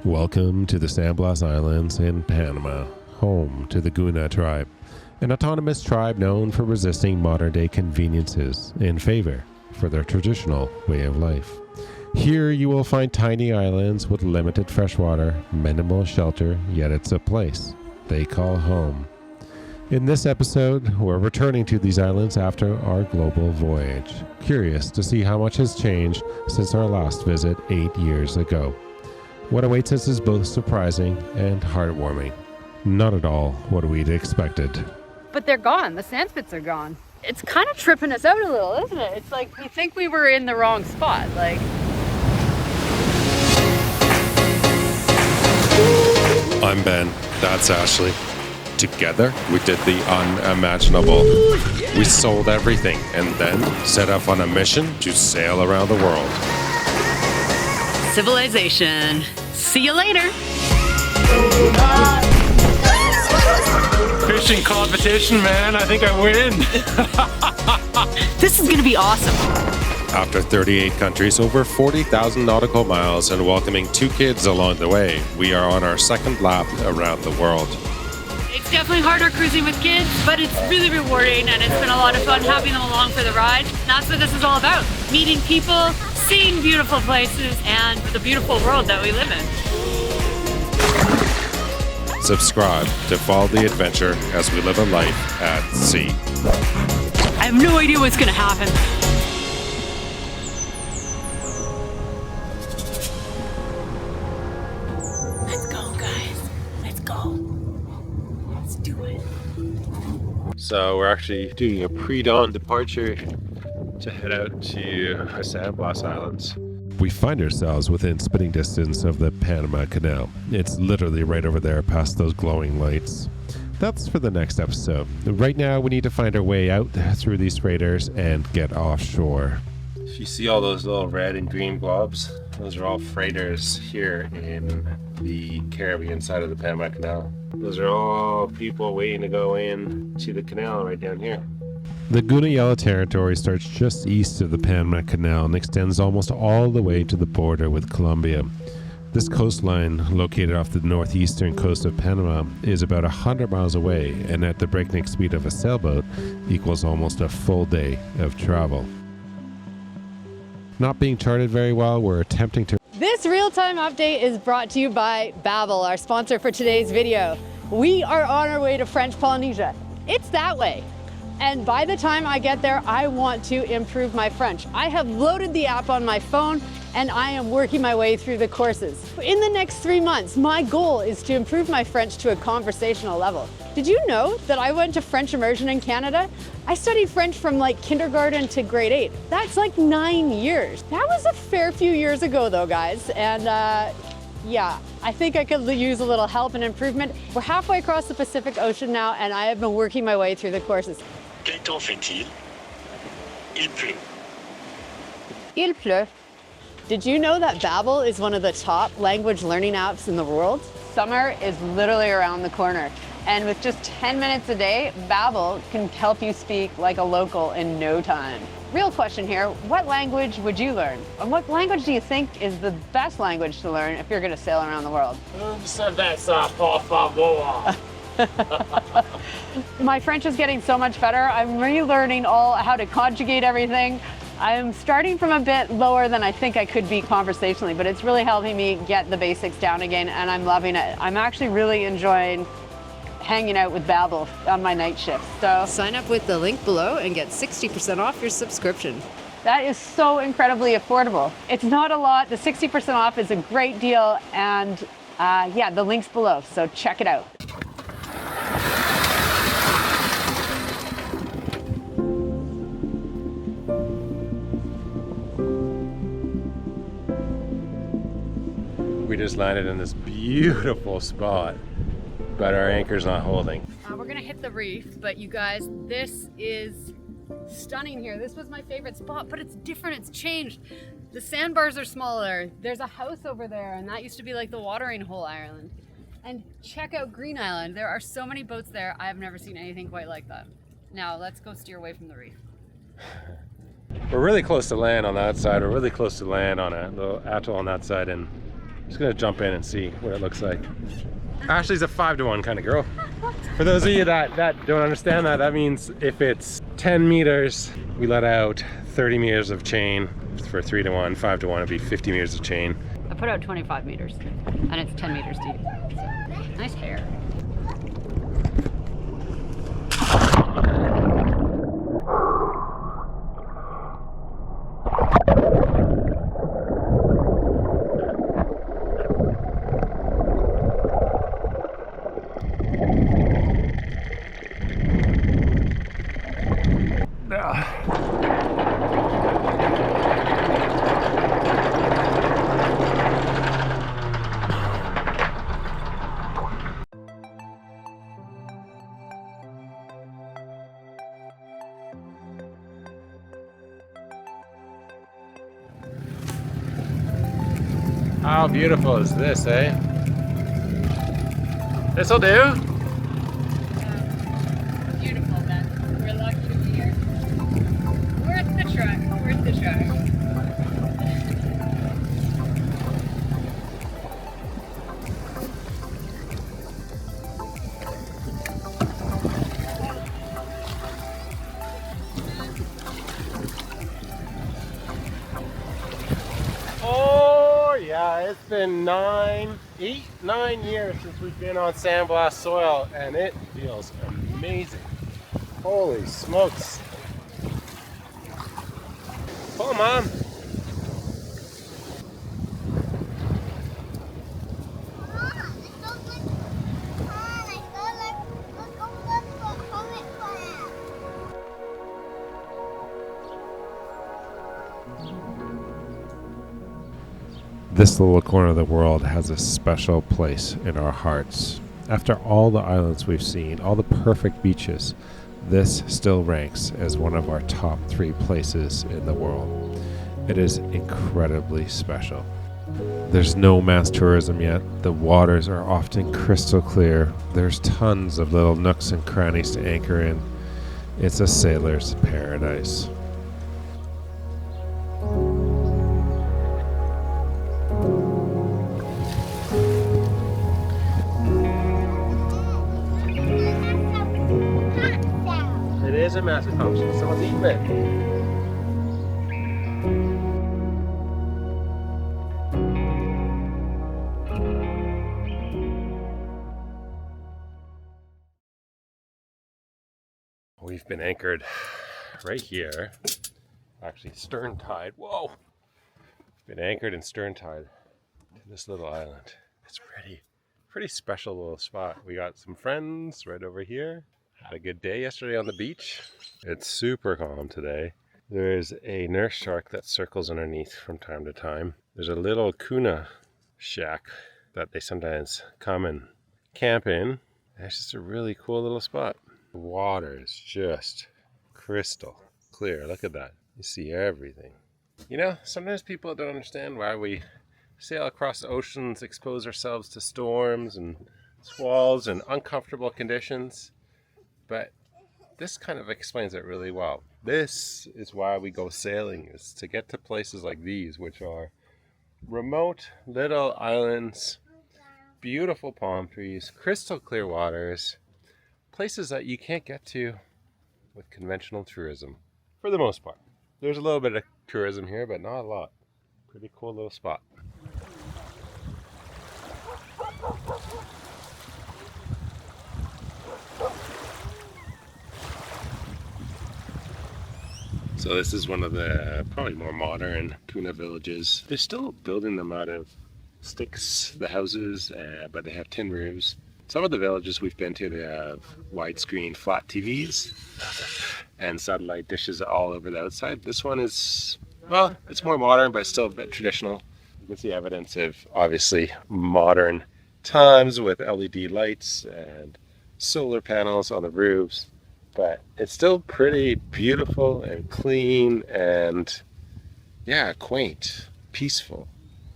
Welcome to the San Blas Islands in Panama, home to the Guna Tribe, an autonomous tribe known for resisting modern-day conveniences in favor for their traditional way of life. Here you will find tiny islands with limited freshwater, minimal shelter, yet it's a place they call home. In this episode, we're returning to these islands after our global voyage, curious to see how much has changed since our last visit 8 years ago. What awaits us is both surprising and heartwarming. Not at all what we'd expected. But they're gone. The sand spits are gone. It's kind of tripping us out a little, isn't it? It's like we think we were in the wrong spot. I'm Ben. That's Ashley. Together, we did the unimaginable. We sold everything and then set off on a mission to sail around the world. Civilization. See you later. Fishing competition, man. I think I win. This is going to be awesome. After 38 countries, over 40,000 nautical miles, and welcoming 2 kids along the way, we are on our second lap around the world. It's definitely harder cruising with kids, but it's really rewarding and it's been a lot of fun having them along for the ride. And that's what this is all about. Meeting people, seeing beautiful places, and the beautiful world that we live in. Subscribe to follow the adventure as we live a life at sea. I have no idea what's going to happen. Let's go, guys. Let's go. Let's do it. So we're actually doing a pre-dawn departure to head out to the San Blas Islands. We find ourselves within spitting distance of the Panama Canal. It's literally right over there past those glowing lights. That's for the next episode. Right now we need to find our way out through these freighters and get offshore. If you see all those little red and green globs, those are all freighters here in the Caribbean side of the Panama Canal. Those are all people waiting to go in to the canal right down here. The Guna territory starts just east of the Panama Canal and extends almost all the way to the border with Colombia. This coastline, located off the northeastern coast of Panama, is about 100 miles away, and at the breakneck speed of a sailboat, equals almost a full day of travel. Not being charted very well, we're attempting to... This real-time update is brought to you by Babbel, our sponsor for today's video. We are on our way to French Polynesia. It's that way. And by the time I get there, I want to improve my French. I have loaded the app on my phone and I am working my way through the courses. In the next 3 months, my goal is to improve my French to a conversational level. Did you know that I went to French immersion in Canada? I studied French from kindergarten to grade 8. That's 9 years. That was a fair few years ago though, guys. And yeah, I think I could use a little help and improvement. We're halfway across the Pacific Ocean now and I have been working my way through the courses. Quel temps fait-il? Il pleut. Il pleut. Did you know that Babbel is one of the top language learning apps in the world? Summer is literally around the corner. And with just 10 minutes a day, Babbel can help you speak like a local in no time. Real question here, what language would you learn? And what language do you think is the best language to learn if you're going to sail around the world? Por favor. My French is getting so much better. I'm relearning how to conjugate everything. I'm starting from a bit lower than I think I could be conversationally, but it's really helping me get the basics down again, and I'm loving it. I'm actually really enjoying hanging out with Babbel on my night shift. So sign up with the link below and get 60% off your subscription. That is so incredibly affordable. It's not a lot. The 60% off is a great deal, and yeah, the link's below, so check it out. We just landed in this beautiful spot, but our anchor's not holding. We're gonna hit the reef, but you guys, this is stunning here. This was my favorite spot, but it's different, it's changed. The sandbars are smaller. There's a house over there, and that used to be like the watering hole island. And check out Green Island. There are so many boats there. I have never seen anything quite like that. Now let's go steer away from the reef. We're really close to land on that side. We're really close to land on a little atoll on that side, and Just gonna jump in and see what it looks like. Ashley's a 5-to-1 kind of girl. For those of you that don't understand that, that means if it's 10 meters, we let out 30 meters of chain for 3-to-1. 5-to-1 would be 50 meters of chain. I put out 25 meters and it's 10 meters deep. So, nice hair. How beautiful is this, eh? This'll do. Beautiful, man. We're lucky to be here. Worth the trek. Worth the trek. Oh yeah, it's been 9 years since we've been on sandblast soil, and it feels amazing. Holy smokes. Come on, Mom. This little corner of the world has a special place in our hearts. After all the islands we've seen, all the perfect beaches, this still ranks as one of our top 3 places in the world. It is incredibly special. There's no mass tourism yet. The waters are often crystal clear. There's tons of little nooks and crannies to anchor in. It's a sailor's paradise. It is a massive function. Someone's eating it. We've been anchored right here. Actually, stern tide. Whoa! Been anchored in stern tide to this little island. It's pretty special little spot. We got some friends right over here. Had a good day yesterday on the beach. It's super calm today. There's a nurse shark that circles underneath from time to time. There's a little Kuna shack that they sometimes come and camp in. And it's just a really cool little spot. The water is just crystal clear. Look at that. You see everything. You know, sometimes people don't understand why we sail across the oceans, expose ourselves to storms and squalls and uncomfortable conditions. But this kind of explains it really well. This is why we go sailing, is to get to places like these, which are remote little islands, beautiful palm trees, crystal clear waters, places that you can't get to with conventional tourism, for the most part. There's a little bit of tourism here, but not a lot. Pretty cool little spot. So this is one of the probably more modern Kuna villages. They're still building them out of sticks, the houses, but they have tin roofs. Some of the villages we've been to, they have widescreen flat TVs and satellite dishes all over the outside. This one is, well, it's more modern, but it's still a bit traditional. You can see evidence of obviously modern times with LED lights and solar panels on the roofs, but it's still pretty beautiful and clean and, yeah, quaint, peaceful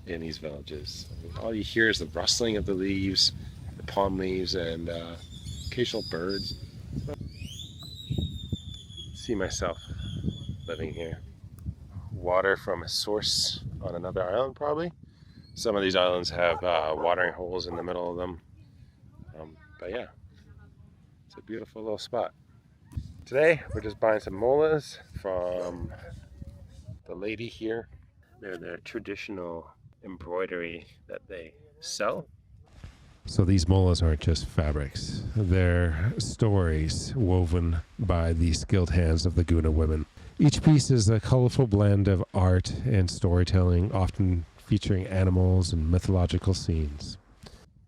in these villages. I mean, all you hear is the rustling of the leaves, palm leaves, and occasional birds. See myself living here. Water from a source on another island, probably. Some of these islands have watering holes in the middle of them. But yeah, it's a beautiful little spot. Today, we're just buying some molas from the lady here. They're their traditional embroidery that they sell. So these molas aren't just fabrics. They're stories woven by the skilled hands of the Guna women. Each piece is a colorful blend of art and storytelling, often featuring animals and mythological scenes.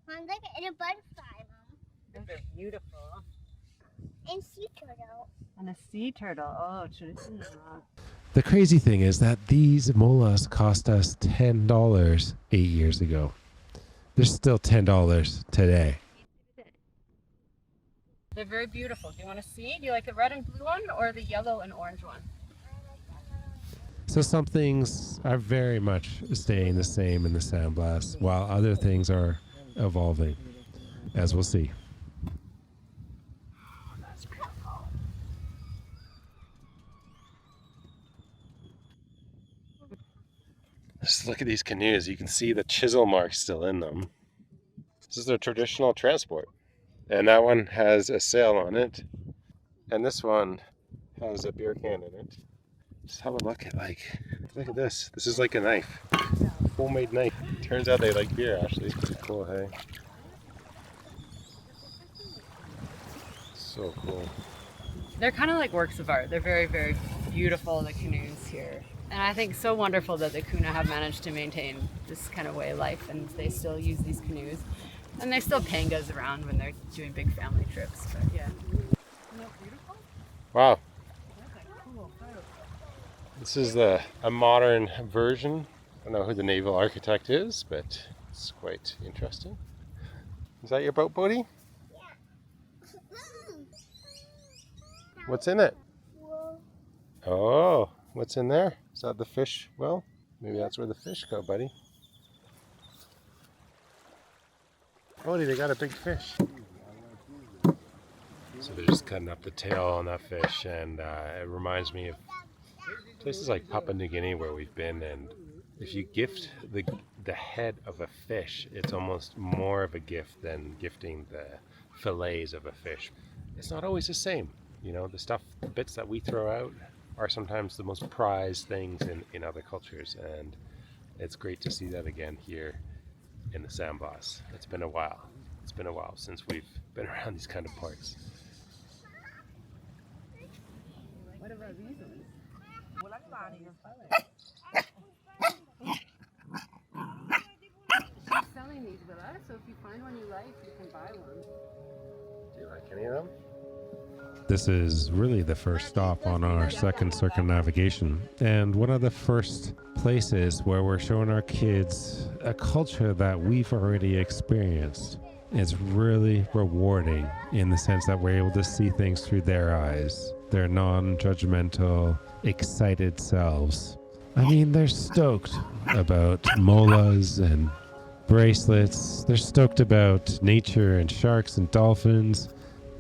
Sounds like a butterfly, Mom. They're beautiful. And sea turtle. And a sea turtle. Oh, traditional. The crazy thing is that these molas cost us $10 8 years ago. They're still $10 today. They're very beautiful. Do you want to see? Do you like the red and blue one or the yellow and orange one? So some things are very much staying the same in the sandblast, while other things are evolving, as we'll see. Oh, that's beautiful. Just look at these canoes. You can see the chisel marks still in them. This is their traditional transport. And that one has a sail on it. And this one has a beer can in it. Just have a look at this. This is like a knife. Homemade knife. Turns out they like beer, actually. Cool, hey? So cool. They're kind of like works of art. They're very, very beautiful, the canoes here. And I think so wonderful that the Kuna have managed to maintain this kind of way of life, and they still use these canoes. And they still pangas around when they're doing big family trips, but yeah. Isn't that beautiful? Wow. That's a cool photo. This is a modern version. I don't know who the naval architect is, but it's quite interesting. Is that your boat, Bodhi? Yeah. What's in it? Well, Oh, what's in there? Is that the fish? Well, maybe that's where the fish go, buddy. Bodhi, they got a big fish. So they're just cutting up the tail on that fish, and it reminds me of places like Papua New Guinea where we've been, and if you gift the head of a fish, it's almost more of a gift than gifting the fillets of a fish. It's not always the same. You know, the bits that we throw out are sometimes the most prized things in other cultures, and it's great to see that again here in the sandblast. It's been a while. It's been a while since we've been around these kind of parks. What about these ones? She's selling these, Willa, so if you find one you like, you can buy one. Do you like any of them? This is really the first stop on our second circumnavigation, and one of the first places where we're showing our kids a culture that we've already experienced. It's really rewarding in the sense that we're able to see things through their eyes, their non-judgmental, excited selves. I mean, they're stoked about molas and bracelets. They're stoked about nature and sharks and dolphins.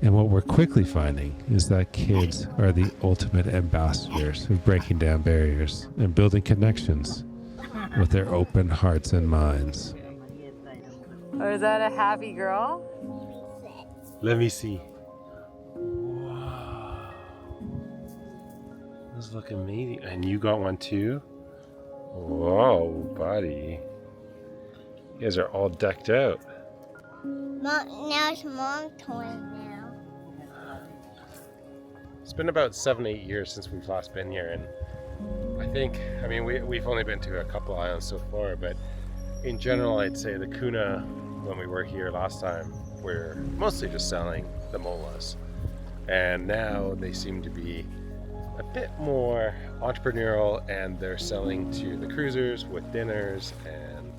And what we're quickly finding is that kids are the ultimate ambassadors of breaking down barriers and building connections with their open hearts and minds. Or is that a happy girl? Let me see. Wow. Those look amazing. And you got one too? Whoa, buddy. You guys are all decked out. Mom, now it's Mom's toy now. It's been about 7-8 years since we've last been here, and I mean, we've only been to a couple islands so far, but in general, I'd say the Kuna, when we were here last time, were mostly just selling the molas. And now they seem to be a bit more entrepreneurial, and they're selling to the cruisers with dinners and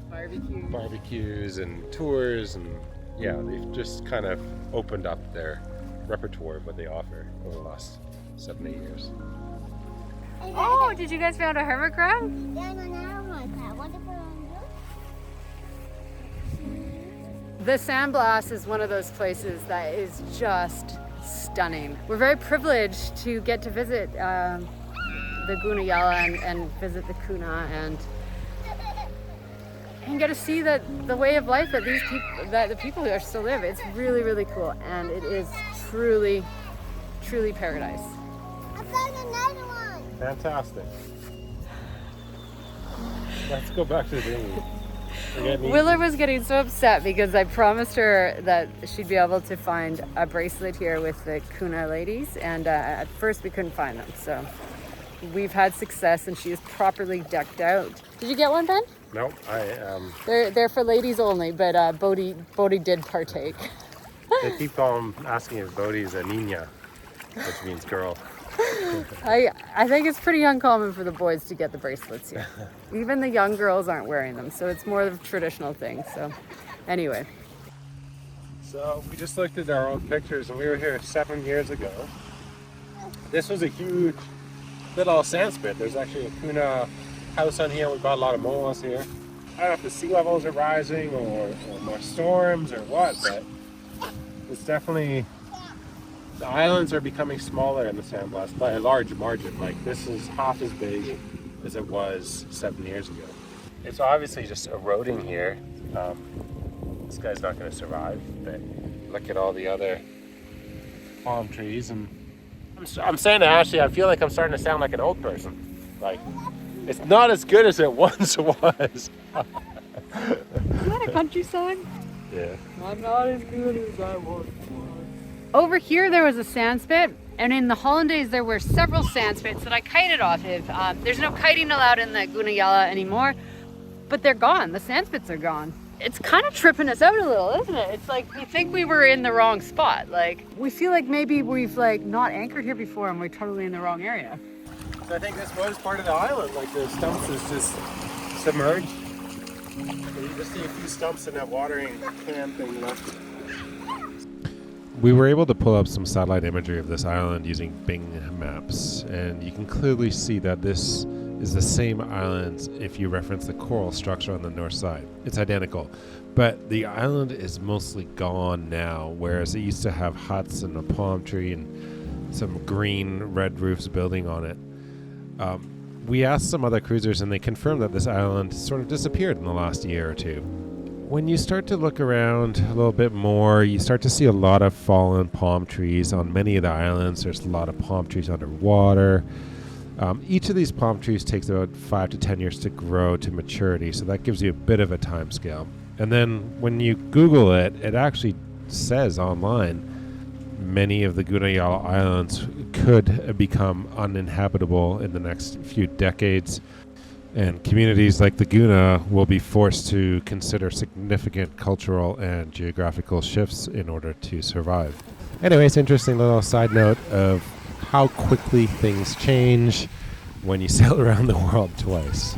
barbecues and tours, and yeah, they've just kind of opened up their repertoire of what they offer over the last 7-8 years. Oh, did you guys find a hermit crab? Yeah, no, I want to put on this. The sandblast is one of those places that is just stunning. We're very privileged to get to visit the Guna and visit the Kuna, and and get to see the way of life that the people here still live. It's really, really cool, and it is truly, truly paradise. I found another one. Fantastic. Let's go back to the dinghy. Willa was getting so upset because I promised her that she'd be able to find a bracelet here with the Guna ladies, and at first we couldn't find them. So we've had success, and she is properly decked out. Did you get one, Ben? Nope. They're for ladies only, but Bodhi did partake. They keep asking if Bodhi's a niña, which means girl. I think it's pretty uncommon for the boys to get the bracelets here. Even the young girls aren't wearing them, so it's more of a traditional thing. So anyway. So we just looked at our old pictures, and we were here 7 years ago. This was a huge little sand spit. There's actually a Guna house on here. We bought a lot of moas here. I don't know if the sea levels are rising or more storms or what, but it's definitely... The islands are becoming smaller in the sandblast by a large margin. Like, this is half as big as it was 7 years ago. It's obviously just eroding here. This guy's not going to survive, but look at all the other palm trees. And I'm saying to Ashley, I feel like I'm starting to sound like an old person. Like, it's not as good as it once was. Is that a country song? Yeah. I'm not as good as I was. Over here there was a sand spit, and in the hollandaise there were several sand spits that I kited off of. There's no kiting allowed in the Guna anymore, but they're gone. The sand spits are gone. It's kind of tripping us out a little, isn't it? It's like we think we were in the wrong spot. Like, we feel like maybe we've like not anchored here before and we're totally in the wrong area. So I think this was part of the island. Like, the stumps is just submerged. So you just see a few stumps in that watering can thing left. We were able to pull up some satellite imagery of this island using Bing maps, and you can clearly see that this is the same island if you reference the coral structure on the north side. It's identical, but the island is mostly gone now, whereas it used to have huts and a palm tree and some green red roofs building on it. We asked some other cruisers, and they confirmed that this island sort of disappeared in the last year or two. When you start to look around a little bit more, you start to see a lot of fallen palm trees on many of the islands. There's a lot of palm trees underwater. Each of these palm trees takes about 5 to 10 years to grow to maturity, so that gives you a bit of a time scale. And then when you Google it, it actually says online many of the Guna Islands could become uninhabitable in the next few decades. And communities like the Guna will be forced to consider significant cultural and geographical shifts in order to survive. Anyways, interesting little side note of how quickly things change when you sail around the world twice.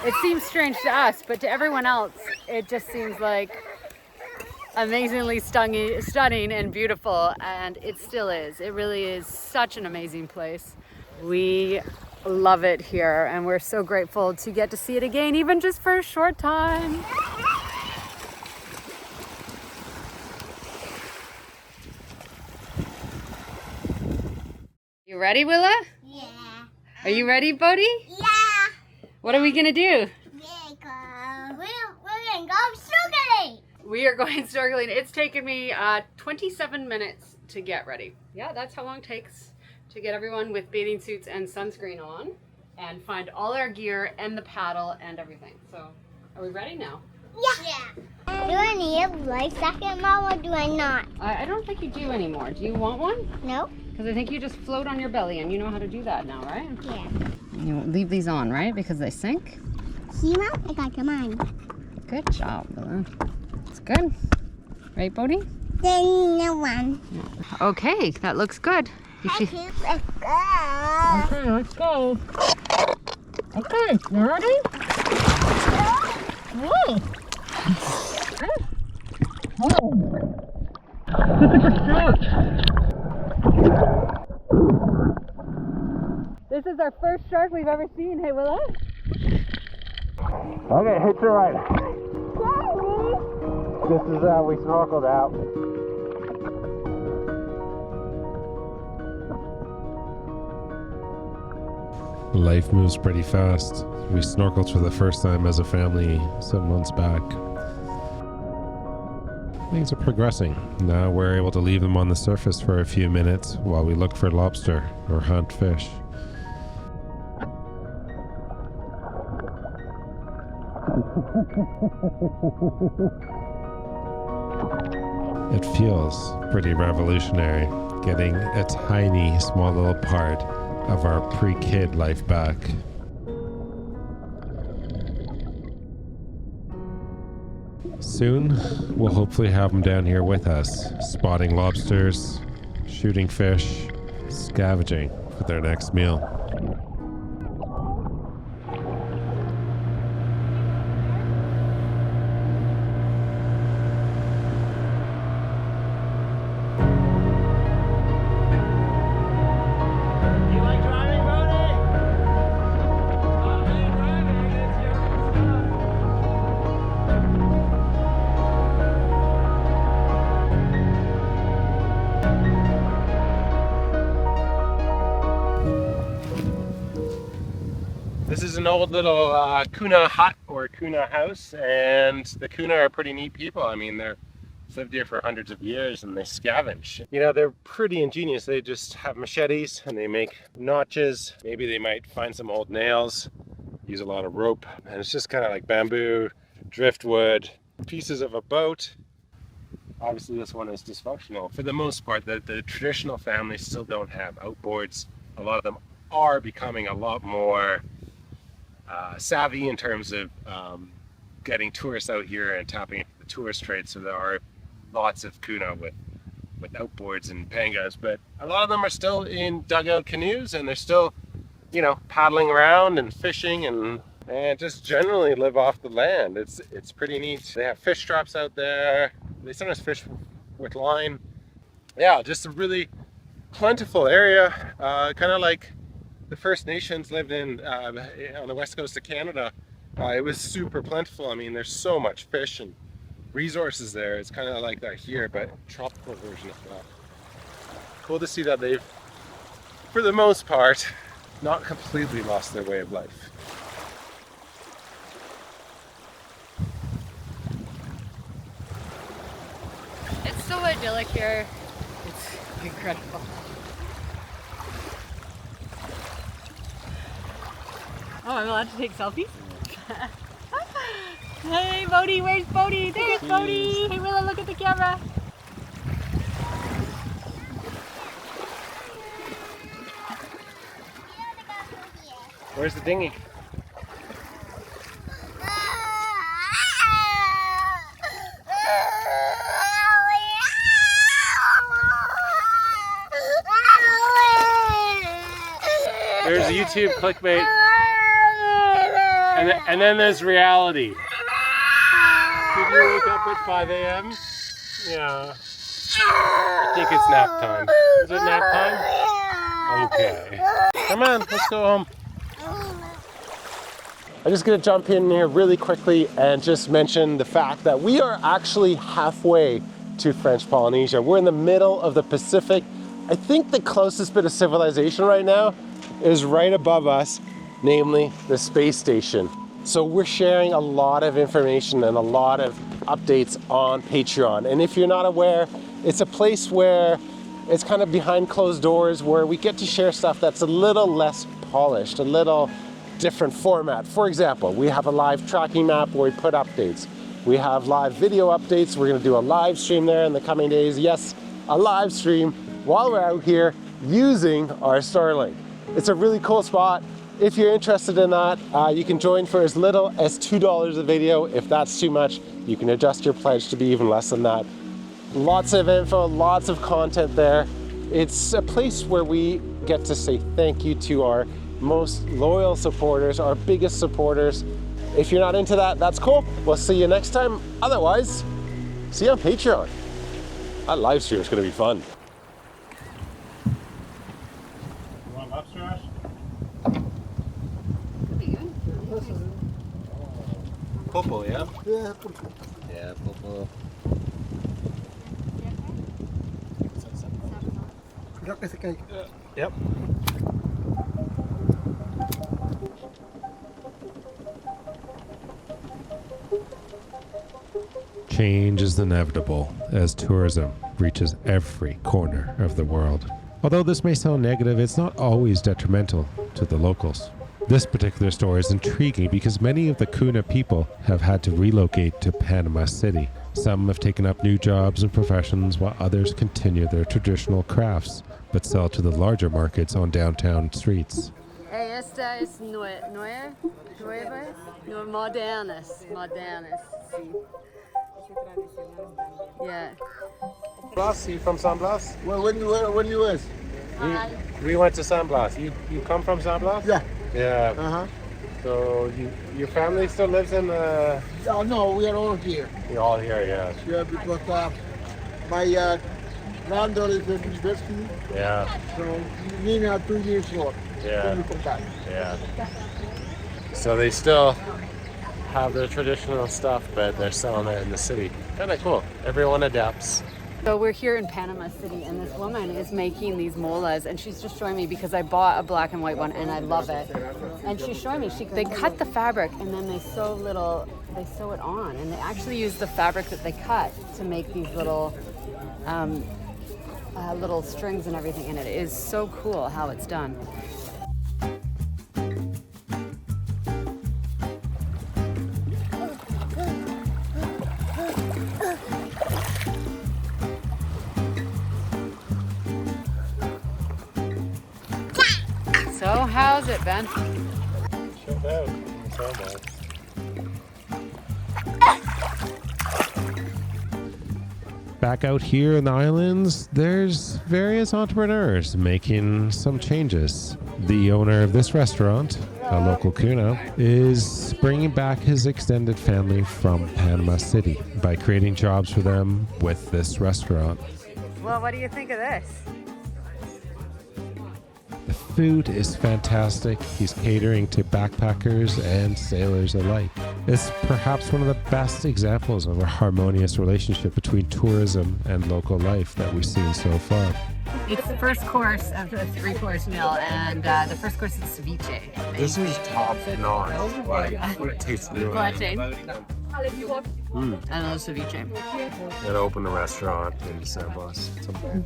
It seems strange to us, but to everyone else, it just seems like amazingly stunning and beautiful, and it still is. It really is such an amazing place. We love it here, and we're so grateful to get to see it again, even just for a short time. You ready, Willa? Yeah. Are you ready, Bodhi? Yeah. What are we gonna do? We're gonna go snorkeling. We are going snorkeling. It's taken me 27 minutes to get ready. Yeah, that's how long it takes to get everyone with bathing suits and sunscreen on and find all our gear and the paddle and everything. So, are we ready now? Yeah. Do I need a life jacket, Mom, or do I not? I don't think you do anymore. Do you want one? No. Because I think you just float on your belly, and you know how to do that now, right? Yeah. You leave these on, right? Because they sink? See, Mom? I got them on. Good job, Willa. It's good. Right, Bodhi? Then no one. Okay, that looks good. Let's go. Okay, let's go. Okay, you ready? Whoa. Look at the shark. This is our first shark we've ever seen. Hey, Willa? Okay, hitch your right. This is how we snorkeled out. Life moves pretty fast. We snorkeled for the first time as a family 7 months back. Things are progressing. Now we're able to leave them on the surface for a few minutes while we look for lobster or hunt fish. It feels pretty revolutionary, getting a tiny, small little part of our pre-kid life back. Soon, we'll hopefully have them down here with us, spotting lobsters, shooting fish, scavenging for their next meal. This is an old little Guna hut or Guna house, and the Guna are pretty neat people. I mean, they've lived here for hundreds of years and they scavenge. You know, they're pretty ingenious. They just have machetes and they make notches. Maybe they might find some old nails, use a lot of rope, and it's just kind of like bamboo, driftwood, pieces of a boat. Obviously this one is dysfunctional. For the most part, the traditional families still don't have outboards. A lot of them are becoming a lot more savvy in terms of getting tourists out here and tapping into the tourist trade. So there are lots of Guna with outboards and pangas, but a lot of them are still in dugout canoes, and they're still, you know, paddling around and fishing and just generally live off the land. It's pretty neat. They have fish traps out there. They sometimes fish with line. Yeah, just a really plentiful area, kind of like the First Nations lived in on the west coast of Canada. It was super plentiful. I mean, there's so much fish and resources there. It's kind of like that here, but tropical version of that. Cool to see that they've, for the most part, not completely lost their way of life. It's so idyllic here. It's incredible. Oh, I'm allowed to take selfies? Hey, Bodhi, where's Bodhi? There's Bodhi! Hey, Willa, look at the camera! Where's the dinghy? There's YouTube clickbait. And then there's reality. Did you wake up at 5 a.m.? Yeah. I think it's nap time. Is it nap time? Okay. Come on, let's go home. I'm just going to jump in here really quickly and just mention the fact that we are actually halfway to French Polynesia. We're in the middle of the Pacific. I think the closest bit of civilization right now is right above us, namely the space station. So we're sharing a lot of information and a lot of updates on Patreon. And if you're not aware, it's a place where it's kind of behind closed doors, where we get to share stuff that's a little less polished, a little different format. For example, we have a live tracking map where we put updates. We have live video updates. We're gonna do a live stream there in the coming days. Yes, a live stream while we're out here using our Starlink. It's a really cool spot. If you're interested in that, you can join for as little as $2 a video. If that's too much, you can adjust your pledge to be even less than that. Lots of info, lots of content there. It's a place where we get to say thank you to our most loyal supporters, our biggest supporters. If you're not into that, that's cool. We'll see you next time. Otherwise, see you on Patreon. That live stream is gonna be fun. You want lobster, Ash? Popo, yeah? Yeah, Yeah, Popo. Look at the cake. Yep. Change is inevitable as tourism reaches every corner of the world. Although this may sound negative, it's not always detrimental to the locals. This particular story is intriguing because many of the Guna people have had to relocate to Panama City. Some have taken up new jobs and professions while others continue their traditional crafts but sell to the larger markets on downtown streets. Esta es nuevas, modernas, sí. Yeah. Blas, you from San Blas? Well, when you was? We went to San Blas. You come from San Blas? Yeah. Yeah. Uh-huh. So your family still lives in Oh, no, we are all here. You're all here, yeah. Yeah, because my granddaughter is in university, Yeah. so me and her 2 years old. Yeah. When we come back. Yeah. So they still have their traditional stuff, but they're selling it in the city. Kind of cool. Everyone adapts. So we're here in Panama City, and this woman is making these molas, and she's just showing me because I bought a black and white one, and I love it. And she's showing me they cut the fabric, and then they sew it on, and they actually use the fabric that they cut to make these little little strings and everything. And it is so cool how it's done. So how's it, Ben? Shipped out in the sandbox. Back out here in the islands, there's various entrepreneurs making some changes. The owner of this restaurant, a local Guna, is bringing back his extended family from Panama City by creating jobs for them with this restaurant. Well, what do you think of this? The food is fantastic. He's catering to backpackers and sailors alike. It's perhaps one of the best examples of a harmonious relationship between tourism and local life that we've seen so far. It's the first course of the 3-course meal, and the first course is ceviche. This is top notch. Like, it tastes good. I love ceviche. Gotta open a restaurant in San Blas someday.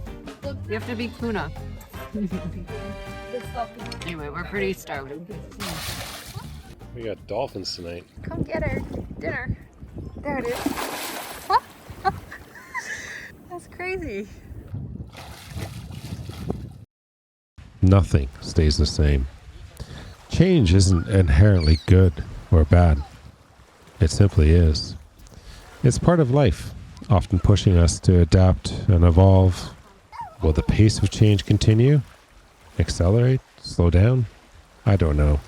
You have to be Guna. Anyway, we're pretty starved. We got dolphins tonight. Come get our dinner. There it is. That's crazy. Nothing stays the same. Change isn't inherently good or bad. It simply is. It's part of life, often pushing us to adapt and evolve. Will the pace of change continue? Accelerate? Slow down? I don't know.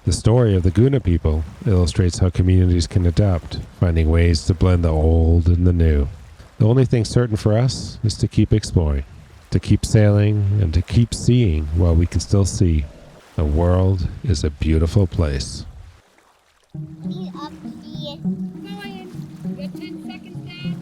The story of the Guna people illustrates how communities can adapt, finding ways to blend the old and the new. The only thing certain for us is to keep exploring, to keep sailing, and to keep seeing while we can still see. The world is a beautiful place. He's up here. Come on in. You got 10 seconds, Dad.